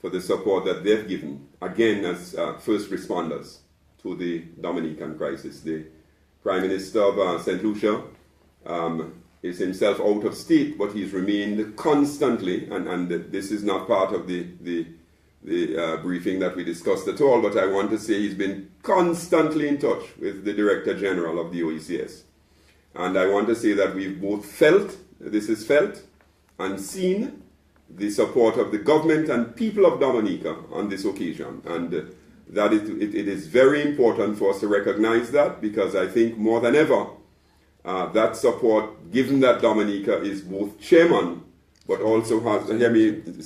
for the support that they've given, again, as first responders to the Dominican crisis. The Prime Minister of St. Lucia is himself out of state, but he's remained constantly, and this is not part of the briefing that we discussed at all, but I want to say he's been constantly in touch with the Director General of the OECS. And I want to say that we've both felt, this is felt, and seen the support of the government and people of Dominica on this occasion. And that it is very important for us to recognize that, because I think more than ever, that support, given that Dominica is both chairman, but also has,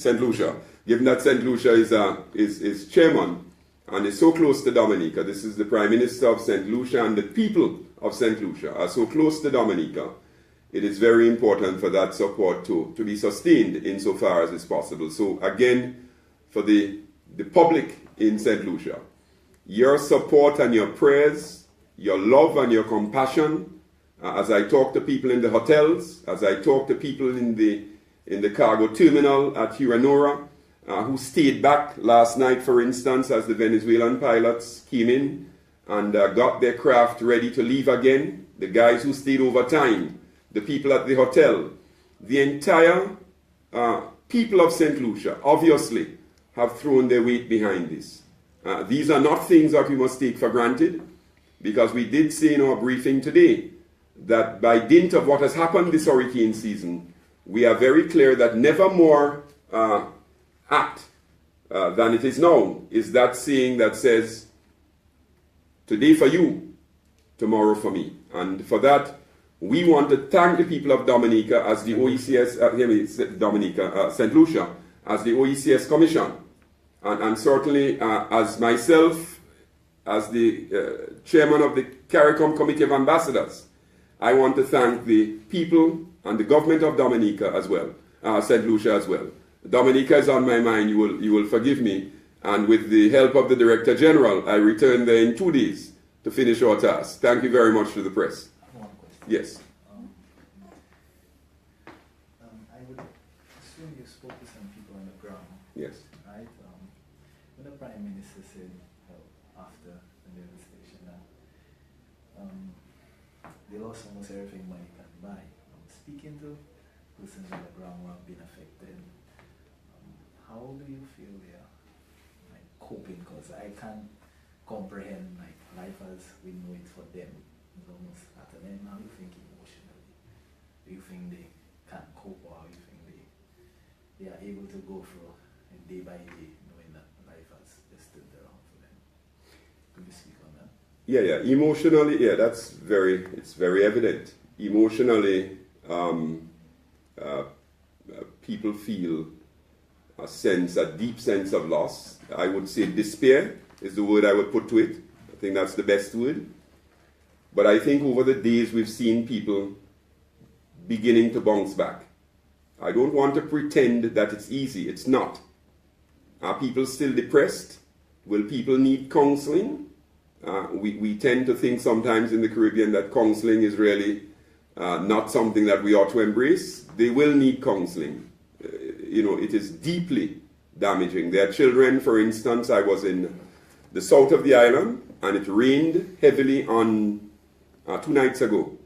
St. Lucia, given that St. Lucia is chairman and is so close to Dominica, this is the Prime Minister of St. Lucia, and the people of St. Lucia are so close to Dominica, it is very important for that support to be sustained insofar as is possible. So again, for the public in St. Lucia, your support and your prayers, your love and your compassion, as I talk to people in the hotels, as I talk to people in the cargo terminal at Huranora, who stayed back last night, for instance, as the Venezuelan pilots came in and got their craft ready to leave again, the guys who stayed over time, the people at the hotel, the entire people of St. Lucia obviously have thrown their weight behind this. These are not things that we must take for granted, because we did say in our briefing today that by dint of what has happened this hurricane season, we are very clear that never more apt than it is now is that saying that says, today for you, tomorrow for me. And for that, we want to thank the people of Dominica as the OECS, St. Lucia, as the OECS Commission, and certainly as myself, as the chairman of the CARICOM Committee of Ambassadors. I want to thank the people and the government of Dominica as well, St. Lucia as well. Dominica is on my mind, you will forgive me, and with the help of the Director General, I return there in 2 days to finish our task. Thank you very much to the press. One question. Yes. I would assume you spoke to some people on the ground. Yes. Right? When the Prime Minister said after the devastation that they lost almost everything money can buy. Speaking to persons on the ground who have been affected, how do you feel they are coping? Because I can't comprehend life as we know it for them. It's almost at an end. How do you think emotionally? Do you think they can cope, or how do you think they are able to go through day by day, knowing that life has just stood around for them? Could you speak on that? Yeah. Emotionally, it's very evident. Emotionally, people feel a deep sense of loss. I would say despair is the word I would put to it. I think that's the best word. But I think over the days we've seen people beginning to bounce back. I don't want to pretend that it's easy. It's not. Are people still depressed? Will people need counseling? We tend to think sometimes in the Caribbean that counseling is really not something that we ought to embrace. They will need counseling. It is deeply damaging. There are children, for instance, I was in the south of the island, and it rained heavily on 2 nights ago.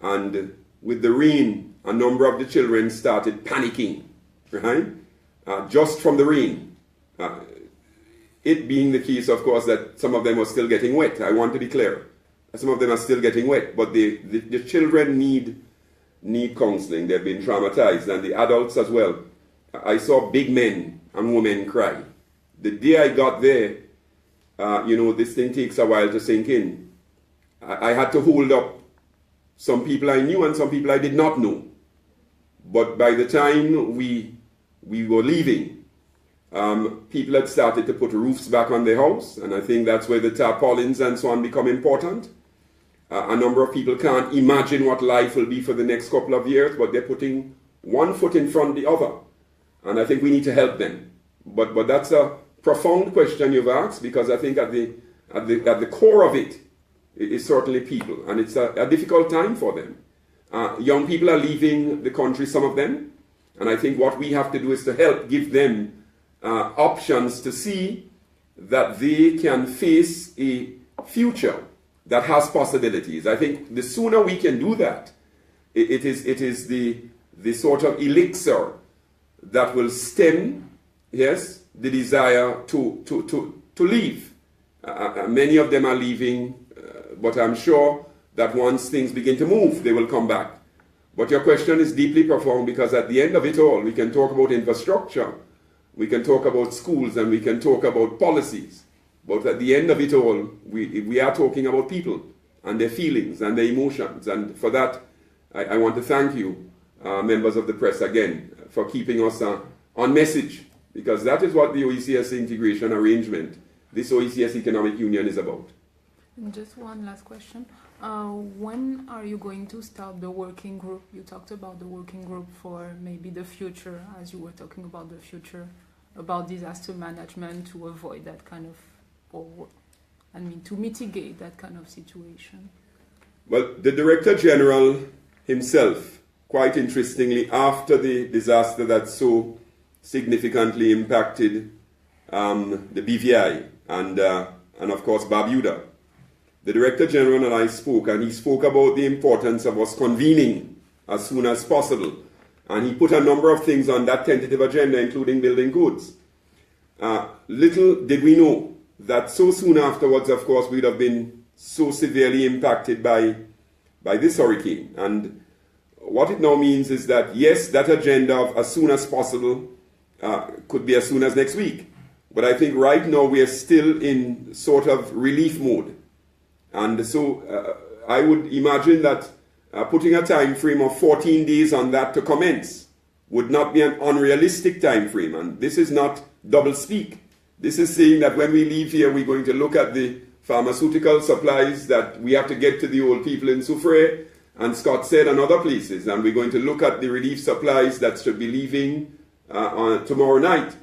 And with the rain, a number of the children started panicking, right? Just from the rain. It being the case, of course, that some of them are still getting wet. I want to be clear. Some of them are still getting wet, but the children need counseling. They've been traumatized, and the adults as well. I saw big men and women cry. The day I got there, this thing takes a while to sink in. I had to hold up some people I knew and some people I did not know. But by the time we were leaving, people had started to put roofs back on their house, and I think that's where the tarpaulins and so on become important. A number of people can't imagine what life will be for the next couple of years, but they're putting one foot in front of the other. And I think we need to help them. But that's a profound question you've asked, because I think at the core of it is certainly people, and it's a difficult time for them. Young people are leaving the country, some of them. And I think what we have to do is to help give them options to see that they can face a future that has possibilities. I think the sooner we can do that, it is the sort of elixir that will stem, yes, the desire to leave. Many of them are leaving, but I'm sure that once things begin to move, they will come back. But your question is deeply profound, because at the end of it all, we can talk about infrastructure, we can talk about schools, and we can talk about policies. But at the end of it all, we are talking about people and their feelings and their emotions. And for that, I want to thank you, members of the press, again, for keeping us on message, because that is what the OECS integration arrangement, this OECS Economic Union, is about. And just one last question. When are you going to start the working group? You talked about the working group for maybe the future, as you were talking about the future, about disaster management, to avoid that kind of, to mitigate that kind of situation. Well, the Director General himself, quite interestingly, after the disaster that so significantly impacted the BVI and of course Barbuda, the Director General and I spoke, and he spoke about the importance of us convening as soon as possible. And he put a number of things on that tentative agenda, including building codes. Little did we know that so soon afterwards, of course, we'd have been so severely impacted by this hurricane. And what it now means is that, yes, that agenda of as soon as possible could be as soon as next week. But I think right now we are still in sort of relief mode. And so I would imagine that putting a time frame of 14 days on that to commence would not be an unrealistic time frame. And this is not double speak. This is saying that when we leave here, we're going to look at the pharmaceutical supplies that we have to get to the old people in Soufrière and Scott said and other places. And we're going to look at the relief supplies that should be leaving on tomorrow night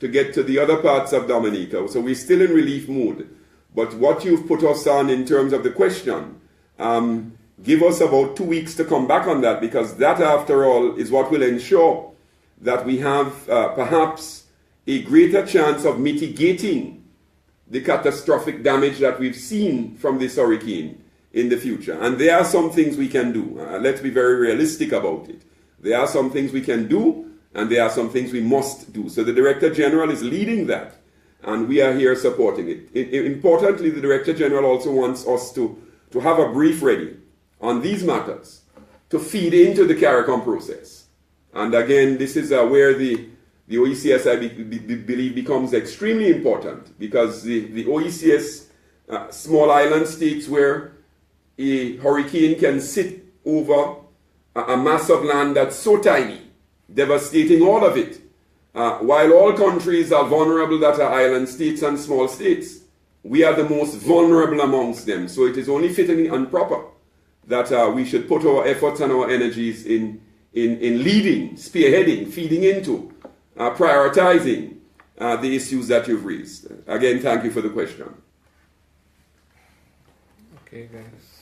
to get to the other parts of Dominica. So we're still in relief mode. But what you've put us on in terms of the question, give us about 2 weeks to come back on that, because that, after all, is what will ensure that we have perhaps a greater chance of mitigating the catastrophic damage that we've seen from this hurricane in the future. And there are some things we can do. Let's be very realistic about it. There are some things we can do, and there are some things we must do. So the Director General is leading that, and we are here supporting it. Importantly, the Director General also wants us to have a brief ready on these matters to feed into the CARICOM process. And again, this is where the OECS, I believe, becomes extremely important, because the OECS small island states where a hurricane can sit over a mass of land that's so tiny, devastating all of it. While all countries are vulnerable that are island states and small states, we are the most vulnerable amongst them. So it is only fitting and proper that we should put our efforts and our energies in leading, spearheading, feeding into, prioritizing the issues that you've raised. Again, thank you for the question. Okay, guys.